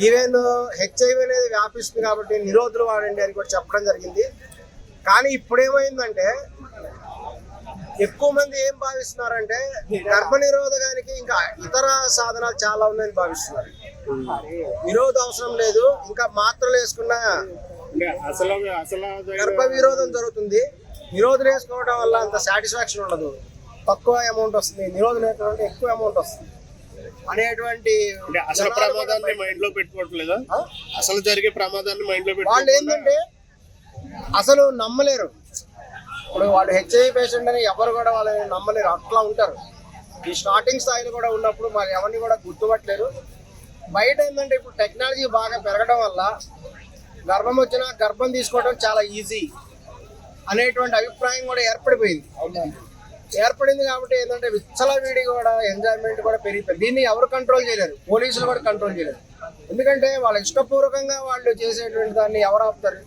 Even HIV అనేది వ్యాపిస్తుంది కాబట్టి నిరోధులు వాడండి అని కూడా చెప్పడం జరిగింది. కానీ ఇప్పుడేమైందంటే ఎక్కువ మంది ఏం భావిస్తున్నారంటే గర్భ నిరోధకానికి ఇంకా ఇతర సాధనాలు చాలా ఉన్నాయని భావిస్తున్నారు. నిరోధ అవసరం లేదు, ఇంకా మాత్రలు వేసుకున్న గర్భ విరోధం జరుగుతుంది. నిరోధం వేసుకోవడం వల్ల అంత సాటిస్ఫాక్షన్ ఉండదు, తక్కువ అమౌంట్ వస్తుంది. నిరోధం వేసుకోవడం ఎక్కువ అమౌంట్ వస్తుంది అనేటువంటి అసలు ప్రమాదాన్ని మైండ్ లో పెట్టుకోవట్లేదా? అసలు జరిగే ప్రమాదాన్ని మైండ్ లో వాళ్ళు ఏంటంటే అసలు నమ్మలేరు. ఇప్పుడు వాళ్ళు హెచ్ఐవి పేషెంట్ అని ఎవరు కూడా వాళ్ళని నమ్మలేరు, అట్లా ఉంటారు. ఈ స్టార్టింగ్ స్థాయిలో కూడా ఉన్నప్పుడు మరి ఎవరిని కూడా గుర్తుపట్టలేరు. బయట ఏంటంటే ఇప్పుడు టెక్నాలజీ బాగా పెరగడం వల్ల గర్భం వచ్చినా గర్భం తీసుకోవడం చాలా ఈజీ అనేటువంటి అభిప్రాయం కూడా ఏర్పడింది కాబట్టి ఏంటంటే విచ్చలవిడి కూడా ఎంజాయ్మెంట్ కూడా పెరిగిపోయింది. దీన్ని ఎవరు కంట్రోల్ చేయలేరు, పోలీసులు కూడా కంట్రోల్ చేయలేరు. ఎందుకంటే వాళ్ళ ఇష్టపూర్వకంగా వాళ్ళు చేసేటువంటి దాన్ని ఎవరు ఆపుతారు?